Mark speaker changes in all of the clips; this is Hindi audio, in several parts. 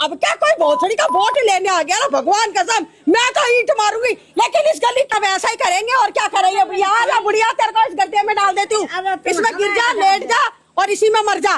Speaker 1: अब क्या कोई भोसड़ी का वोट लेने आ गया ना, भगवान कसम मैं तो ईंट मारूंगी, लेकिन इस गली तब ऐसा ही करेंगे। और क्या करेंगे बुढ़िया, बुढ़िया तेरे को इस गड्ढे में डाल देती हूँ, इसमें गिर जा, लेट जा और इसी में मर जा।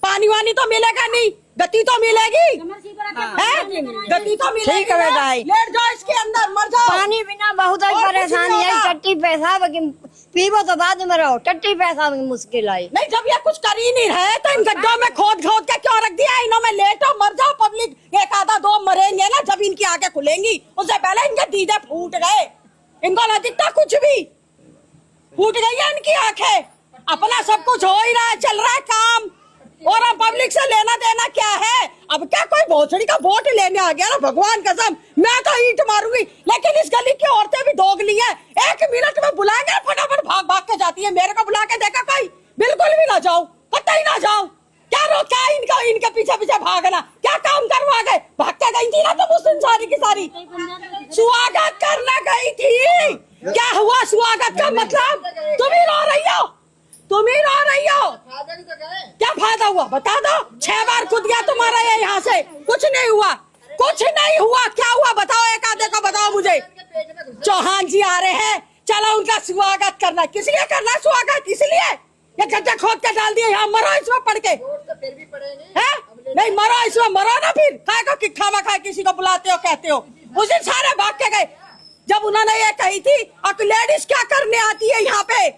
Speaker 1: पानी वानी तो मिलेगा नहीं, गति तो मिलेगी, गति तो मिलेगी, लेट जाओ इसके अंदर, मर जाओ।
Speaker 2: पानी बिना बहुत ही परेशानी है, टट्टी पैसा पीबो तो बाद में रहो, टट्टी पैसा मुश्किल है।
Speaker 1: नहीं, जब ये कुछ कर ही नहीं रहे तो इन गड्ढों में खोद के क्यों रख दिया इन्हों में? लेटो मर जाओ, पब्लिक एक आधा दो मरेंगे ना जब इनकी आंखें खुलेंगी, उससे पहले इनके दीदे फूट गए, इनको न दिखता कुछ भी, फूट गई है इनकी आंखें। अपना सब कुछ हो ही रहा है, चल रहा है काम, और अब पब्लिक से लेना देना क्या है? अब क्या कोई भोसड़ी का वोट लेने आ गया ना, भगवान कसम मैं तो ईंट मारूंगी, लेकिन इस गली की औरतें भी दोगली हैं, 1 मिनट में बुलाएंगे फटाफट भाग भाग के जाती है। मेरे को बुला के देखा कोई? बिल्कुल भी ना जाओ, कतई ना जाओ। क्या रोका इनका, इनके पीछे पीछे भागना? क्या काम करवा गए? भाग के गई थी ना तुम उस दिन सारी की सारी, स्वागत करने गई थी, क्या हुआ स्वागत का मतलब? तुम ही रो रही हो, तुम ही रो रही हो, क्या फायदा हुआ बता दो? 6 बार कूद गया तुम्हारा ये यहाँ से, कुछ नहीं हुआ, कुछ नहीं हुआ, क्या हुआ बताओ? एक आधे को बताओ मुझे। चौहान जी आ रहे हैं, चलो उनका स्वागत करना, किस लिए करना स्वागत? इसलिए ये गड्ढे खोद के डाल दिए, यहाँ मरो इसमें पड़ के, है नहीं मरो इसमें, मरो ना फिर, खाए को कि खावा खाए किसी को बुलाते हो कहते हो। उस दिन सारे भाग के गए जब उन्होंने ये कही थी, अब लेडीज क्या करने आती है यहाँ पे?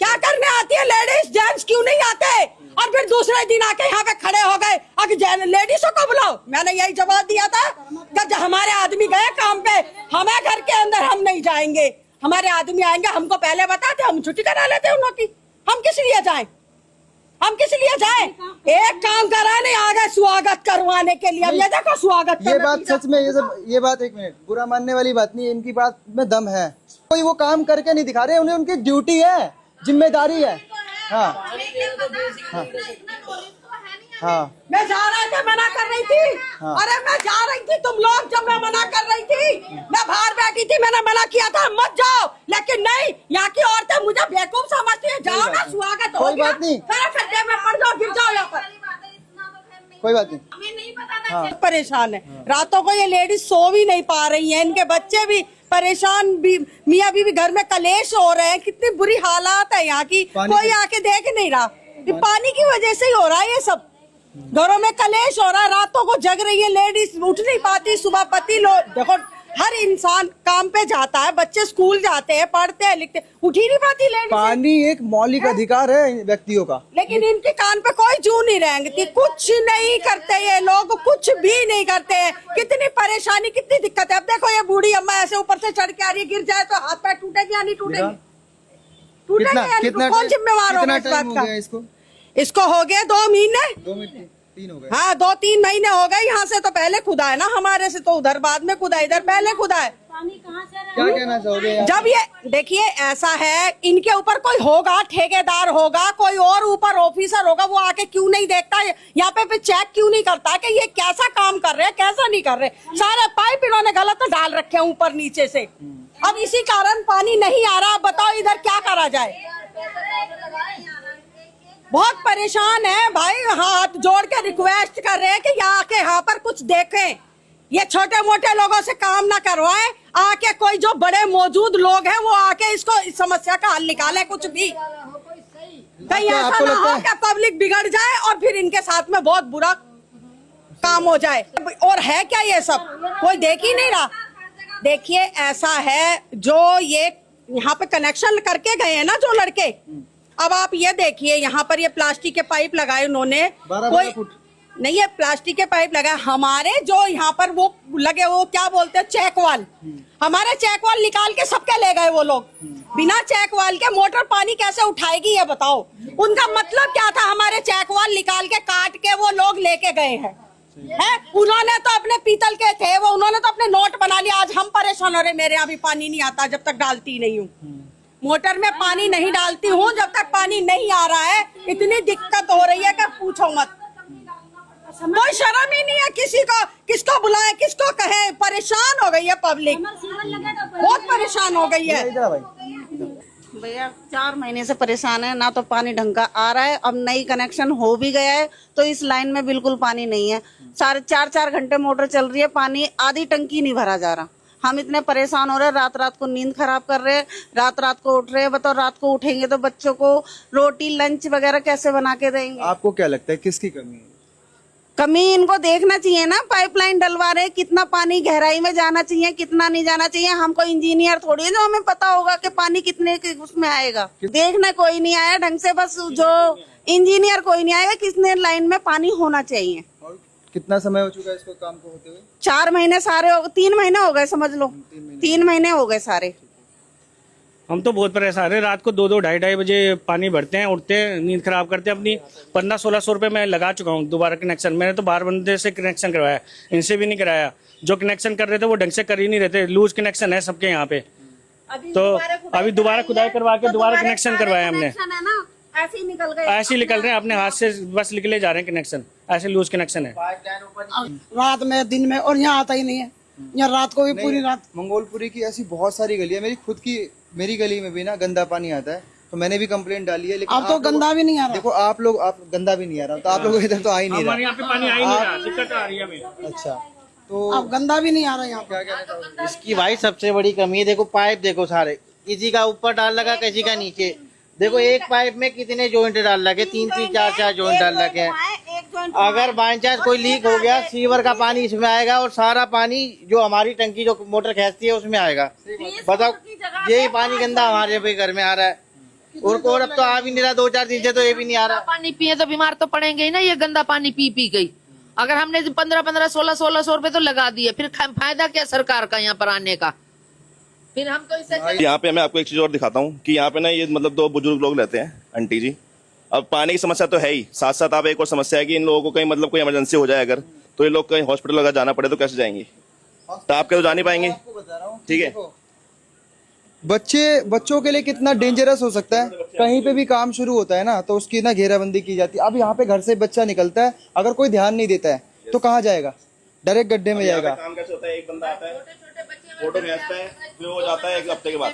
Speaker 1: क्या करने आती है लेडीज? जेंट्स क्यों नहीं आते? और फिर दूसरे दिन आके यहाँ पे खड़े हो गए, अगर लेडीजों को बुलाओ। मैंने यही जवाब दिया था कि हमारे आदमी गए काम पे, हमें घर के अंदर हम नहीं जाएंगे, हमारे आदमी आएंगे, हमको पहले बताते, हम छुट्टी करा लेते उन लोग की। हम किस लिए जाएं? हम किस लिए जाएं? एक काम कराने आ गए स्वागत करवाने के लिए। अब ये देखो स्वागत,
Speaker 3: ये बात सच में, ये बात 1 मिनट बुरा मानने वाली बात नहीं है, इनकी बात में दम है। कोई वो काम करके नहीं दिखा रहे, उन्हें उनकी ड्यूटी है, जिम्मेदारी है। हाँ हाँ हाँ,
Speaker 1: मैं जा रहा था, मना कर रही थी। हाँ। अरे मैं जा रही थी, तुम लोग जब मैं मना कर रही थी, मैं बाहर बैठी थी, मैंने मना किया था मत जाओ, लेकिन नहीं, यहाँ की औरतें मुझे बेवकूफ समझती है। जाओ ना, स्वागत हो गया,
Speaker 3: कोई बात नहीं,
Speaker 1: खड्डे में पड़ जाओ, गिर जाओ यहाँ पर,
Speaker 3: कोई बात नहीं,
Speaker 1: हमें नहीं पता। हाँ। परेशान है, रातों को ये लेडीज सो भी नहीं पा रही है, इनके बच्चे भी परेशान, भी मियाँ बीवी घर में कलेश हो रहे हैं, कितनी बुरी हालात है यहाँ की, कोई आके देख नहीं रहा। पानी की वजह से ही हो रहा है ये सब, घरों में कलेश हो रहा है, रातों को जग रही है लेडीज, उठ नहीं पाती, सुबह पति लोग देखो, हर इंसान काम पे जाता है, बच्चे स्कूल जाते हैं, पढ़ते हैं, लिखते, उठ ही नहीं पाती लेडीज।
Speaker 3: पानी एक मौलिक अधिकार है व्यक्तियों का,
Speaker 1: लेकिन इनके कान पे कोई जू नहीं रहेंगे, कुछ नहीं करते ये लोग, कुछ भी नहीं करते हैं। कितनी परेशानी, कितनी दिक्कत है। अब देखो ये बूढ़ी अम्मा ऐसे ऊपर से चढ़ के आ रही है, गिर जाए तो हाथ पैर टूटेगी या नहीं टूटेगी? टूटेगी, कौन जिम्मेवार होगा इस बात का? इसको हो गए 2 महीने,
Speaker 3: 2 महीने 3 हो गए।
Speaker 1: हाँ 2-3 महीने हो गए। यहाँ से तो पहले खुदा है ना, हमारे से तो उधर बाद में खुदा, इधर पहले खुदा है।
Speaker 3: क्या कहना चाहोगे?
Speaker 1: जब ये देखिए ऐसा है, इनके ऊपर कोई होगा, ठेकेदार होगा, कोई और ऊपर ऑफिसर होगा, वो आके क्यों नहीं देखता? यहाँ पे चेक क्यों नहीं करता कि ये कैसा काम कर रहे हैं, कैसा नहीं कर रहे? सारे पाइप इन्होंने गलत डाल रखे हैं ऊपर नीचे से, अब इसी कारण पानी नहीं आ रहा। बताओ इधर क्या करा जाए? बहुत परेशान है भाई, हाथ जोड़ के रिक्वेस्ट कर रहे हैं कि यहाँ पर कुछ देखें, ये छोटे मोटे लोगों से काम ना करवाएं, आके कोई जो बड़े मौजूद लोग हैं वो आके इसको इस समस्या का हल निकाले। कुछ भी कहीं ऐसा ना हो कि पब्लिक बिगड़ जाए और फिर इनके साथ में बहुत बुरा काम हो जाए। और है क्या ये सब, कोई देख ही नहीं रहा। देखिए ऐसा है, जो ये यहाँ पे कनेक्शन करके गए हैं ना जो लड़के, अब आप ये देखिए यहाँ पर ये प्लास्टिक के पाइप लगाए उन्होंने, कोई नहीं है प्लास्टिक के पाइप लगाए। हमारे जो यहाँ पर वो लगे, वो क्या बोलते हैं, चेक वाल, हमारे चेक वाल निकाल के सबके ले गए वो लोग। बिना चेक वाल के मोटर पानी कैसे उठाएगी ये बताओ? उनका मतलब क्या था? हमारे चेक वाल निकाल के काट के वो लोग लेके गए हैं। उन्होंने तो अपने पीतल के थे वो, उन्होंने तो अपने नोट बना लिया। आज हम परेशान हो रहे, मेरे यहाँ भी पानी नहीं आता जब तक डालती नहीं हूँ, मोटर में पानी नहीं डालती हूँ जब तक पानी नहीं आ रहा है। इतनी दिक्कत हो रही है कि पूछो मत, कोई शर्म ही नहीं है किसी को, किसको बुलाए, किसको कहे। परेशान हो गई है पब्लिक, बहुत परेशान हो गई है
Speaker 4: भैया। 4 महीने से परेशान है, ना तो पानी ढंग का आ रहा है, अब नई कनेक्शन हो भी गया है तो इस लाइन में बिल्कुल पानी नहीं है। सारे 4-4 घंटे मोटर चल रही है, पानी आधी टंकी नहीं भरा जा रहा। हम इतने परेशान हो रहे हैं, रात रात को नींद खराब कर रहे हैं, रात रात को उठ रहे हैं। बताओ रात को उठेंगे तो बच्चों को रोटी लंच वगैरह कैसे बना के देंगे?
Speaker 3: आपको क्या लगता है किसकी कमी है?
Speaker 4: कमी इनको देखना चाहिए ना, पाइपलाइन डलवा रहे, कितना पानी गहराई में जाना चाहिए, कितना नहीं जाना चाहिए। हमको इंजीनियर थोड़ी है जो हमें पता होगा कि पानी कितने उसमें आएगा। देखने कोई नहीं आया ढंग से, बस जो इंजीनियर कोई नहीं आएगा कितने लाइन में पानी होना चाहिए।
Speaker 3: और कितना समय हो चुका है इसको काम को होते हुए?
Speaker 4: 4 महीने सारे 3 महीने हो गए समझ लो, 3 महीने हो गए सारे।
Speaker 5: हम तो बहुत परेशान है। रात को 2-2 ढाई बजे पानी भरते हैं, उठते हैं, नींद खराब करते हैं अपनी। 1500-1600 रुपये मैं लगा चुका हूँ दोबारा कनेक्शन। मैंने तो बाहर बंदे से कनेक्शन करवाया, इनसे भी नहीं कराया। जो कनेक्शन कर रहे थे वो ढंग से कर ही नहीं रहते, लूज कनेक्शन है सबके यहाँ पे। तो अभी दोबारा खुदाई करवा के दोबारा कनेक्शन करवाया हमने।
Speaker 4: ऐसे ही निकल गए,
Speaker 5: ऐसे ही निकल रहे हैं अपने हाथ से, बस निकले जा रहे हैं कनेक्शन। ऐसे लूज कनेक्शन है।
Speaker 6: रात में दिन में, और यहाँ आता ही नहीं है। यहाँ रात को भी पूरी रात।
Speaker 3: मंगोलपुरी की ऐसी बहुत सारी गली है, मेरी गली में भी ना गंदा पानी आता है, तो मैंने भी कंप्लेंट डाली है। लेकिन
Speaker 6: अब तो गंदा भी नहीं आ रहा।
Speaker 3: देखो आप गंदा भी नहीं आ रहा, तो आप लोग इधर तो आ ही नहीं
Speaker 5: हमारे
Speaker 3: रहा।
Speaker 5: यहाँ पे पानी आ ही नहीं रहा, दिक्कत आ रही है हमें।
Speaker 3: अच्छा, तो
Speaker 6: अब गंदा भी नहीं आ रहा यहाँ पे।
Speaker 3: क्या कहना चाहोगे?
Speaker 7: इसकी भाई सबसे बड़ी कमी है, देखो पाइप देखो सारे, किसी का ऊपर डाल लगा, किसी का नीचे। देखो एक पाइप में कितने जॉइंट डाल लगे, 3-3 4-4 जॉइंट डाल लगे। अगर बाई चांस कोई लीक हो गया, सीवर का पानी इसमें आएगा और सारा पानी जो हमारी टंकी जो मोटर खींचती है उसमें आएगा। बताओ, यही पानी गंदा हमारे भी घर में आ रहा है, और अब तो आ भी नहीं रहा। 2-4 दिन से तो ये भी नहीं आ रहा।
Speaker 8: पानी पिए तो बीमार तो पड़ेंगे ही ना, ये गंदा पानी पी गई। अगर हमने 1500 1600 रुपए तो लगा दिए, फिर फायदा क्या सरकार का यहाँ पर आने का? फिर हम तो इसे
Speaker 9: यहाँ पे मैं आपको एक चीज और दिखाता हूँ कि यहाँ पे ना ये मतलब 2 बुजुर्ग लोग रहते हैं, आंटी जी। अब पानी की समस्या तो है ही, साथ साथ आप एक और समस्या है कि इन लोगों को कहीं मतलब कोई इमरजेंसी हो जाए अगर, तो ये लोग कहीं हॉस्पिटल अगर जाना पड़े तो कैसे जाएंगे? तो आपके तो जा नहीं पाएंगे, ठीक है।
Speaker 3: बच्चों के लिए कितना डेंजरस हो सकता है। कहीं पे भी काम शुरू होता है ना, तो उसकी ना घेराबंदी की जाती है। अब यहाँ पे घर से बच्चा निकलता है, अगर कोई ध्यान नहीं देता है तो कहाँ जाएगा? डायरेक्ट गड्ढे में जाएगा।
Speaker 9: काम कैसे होता है? एक बंदा आता है, फोटो खींचता है, फिर वो जाता है 1 हफ्ते के बाद,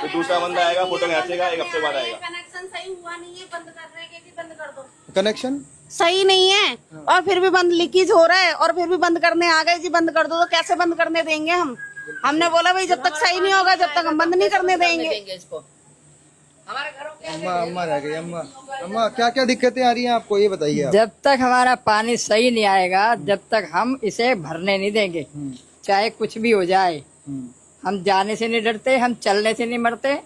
Speaker 9: फिर दूसरा बंदा आएगा, फोटो खींचेगा, 1 हफ्ते बाद आएगा।
Speaker 4: कनेक्शन सही हुआ नहीं है, बंद कर रहे हैं कि बंद कर दो।
Speaker 3: कनेक्शन
Speaker 4: सही नहीं है और फिर भी बंद, लीकेज हो रहा है और फिर भी बंद करने आ गए जी, बंद कर दो। तो कैसे बंद करने देंगे हम? हमने बोला भाई जब तक सही नहीं होगा जब तक हम बंद नहीं करने देंगे।
Speaker 8: इसको हमारे घरों के
Speaker 3: अम्मा रह गई। अम्मा क्या क्या दिक्कतें आ रही हैं आपको, ये बताइए आप।
Speaker 2: जब तक हमारा पानी सही नहीं आएगा, जब तक हम इसे भरने नहीं देंगे, चाहे कुछ भी हो जाए। हम जाने से नहीं डरते, हम चलने से नहीं मरते,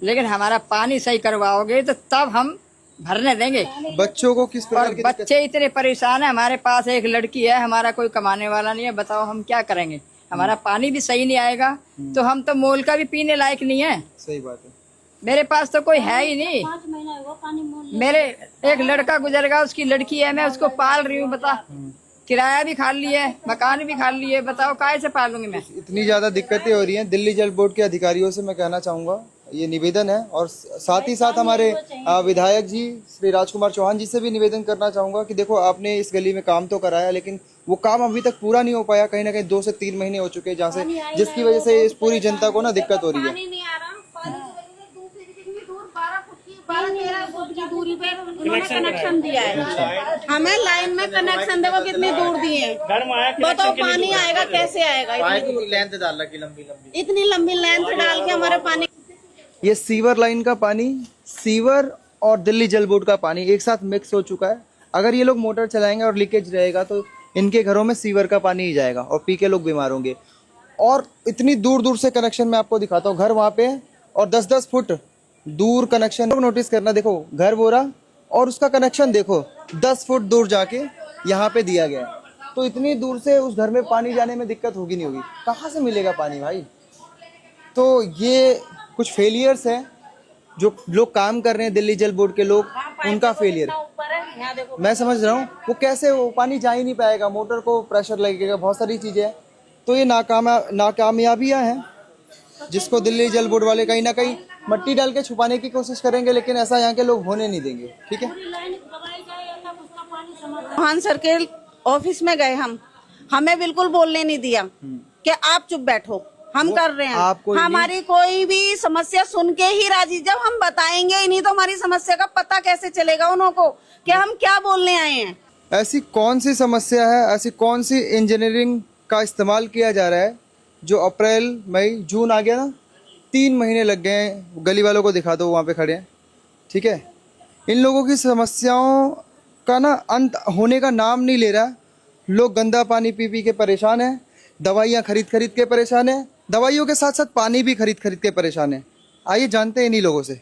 Speaker 2: लेकिन हमारा पानी सही करवाओगे तो तब हम भरने देंगे।
Speaker 3: बच्चों को किस प्रकार
Speaker 2: और
Speaker 3: की
Speaker 2: बच्चे इतने परेशान है। हमारे पास एक लड़की है, हमारा कोई कमाने वाला नहीं है। बताओ हम क्या करेंगे? हमारा पानी भी सही नहीं आएगा तो हम तो मोल का भी पीने लायक नहीं है।
Speaker 3: सही बात है।
Speaker 2: मेरे पास तो कोई है ही नहीं। मेरे एक लड़का गुजर गया, उसकी लड़की है, मैं उसको पाल रही हूँ। बता, किराया भी खा लिया है, मकान भी खा लिए, बताओ काय से पालूंगी मैं?
Speaker 3: इतनी ज्यादा दिक्कतें हो रही हैं। दिल्ली जल बोर्ड के अधिकारियों से मैं कहना चाहूंगा, ये निवेदन है, और साथ ही साथ हमारे विधायक जी श्री राजकुमार चौहान जी से भी निवेदन करना चाहूंगा कि देखो आपने इस गली में काम तो कराया, लेकिन वो काम अभी तक पूरा नहीं हो पाया। कहीं ना कहीं 2 से 3 महीने हो चुके हैं, जहाँ से जिसकी वजह से इस पूरी जनता को ना दिक्कत हो रही है।
Speaker 4: दूरी पे उन्होंने कनेक्शन दिया है हमें, लाइन में कनेक्शन देखो कितनी दूर दिए हैं। बताओ पानी आएगा कैसे आएगा?
Speaker 7: लेंथ डाल रखी लंबी लंबी,
Speaker 4: इतनी लंबी लेंथ डाल के हमारे पानी।
Speaker 3: ये सीवर लाइन का पानी, सीवर और दिल्ली जल बोर्ड का पानी एक साथ मिक्स हो चुका है। अगर ये लोग मोटर चलाएंगे और लीकेज रहेगा तो इनके घरों में सीवर का पानी ही जाएगा और पी के लोग बीमार होंगे। और इतनी दूर दूर से कनेक्शन मैं आपको दिखाता हूँ, घर वहाँ पे और 10-10 फुट दूर कनेक्शन। नोटिस करना, देखो घर बोरा और उसका कनेक्शन देखो 10 फुट दूर जाके यहाँ पे दिया गया है। तो इतनी दूर से उस घर में पानी जाने में दिक्कत होगी नहीं होगी? कहाँ से मिलेगा पानी भाई? तो ये कुछ फेलियर्स हैं जो लोग काम कर रहे हैं, दिल्ली जल बोर्ड के लोग, उनका फेलियर मैं समझ रहा हूँ। वो कैसे, वो पानी जा ही नहीं पाएगा, मोटर को प्रेशर लगेगा, बहुत सारी चीजें हैं। तो ये नाकामयाबियां हैं जिसको दिल्ली जल बोर्ड वाले कहीं ना कहीं मट्टी डाल के छुपाने की कोशिश करेंगे, लेकिन ऐसा यहाँ के लोग होने नहीं देंगे। ठीक है,
Speaker 4: चौहान सर के ऑफिस में गए हम, हमें बिल्कुल बोलने नहीं दिया कि आप चुप बैठो, हम कर रहे हैं। हमारी कोई भी समस्या सुन के ही राजी, जब हम बताएंगे ही नहीं तो हमारी समस्या का पता कैसे चलेगा उनको कि हम क्या बोलने आए हैं?
Speaker 3: ऐसी कौन सी समस्या है, ऐसी कौन सी इंजीनियरिंग का इस्तेमाल किया जा रहा है जो अप्रैल मई जून आ गया ना, 3 महीने लग गए हैं। गली वालों को दिखा दो, वहाँ पे खड़े हैं, ठीक है। इन लोगों की समस्याओं का ना अंत होने का नाम नहीं ले रहा। लोग गंदा पानी पी पी के परेशान हैं, दवाइयाँ खरीद खरीद के परेशान हैं, दवाइयों के साथ साथ पानी भी खरीद खरीद के परेशान हैं। आइए जानते हैं इन्हीं लोगों से।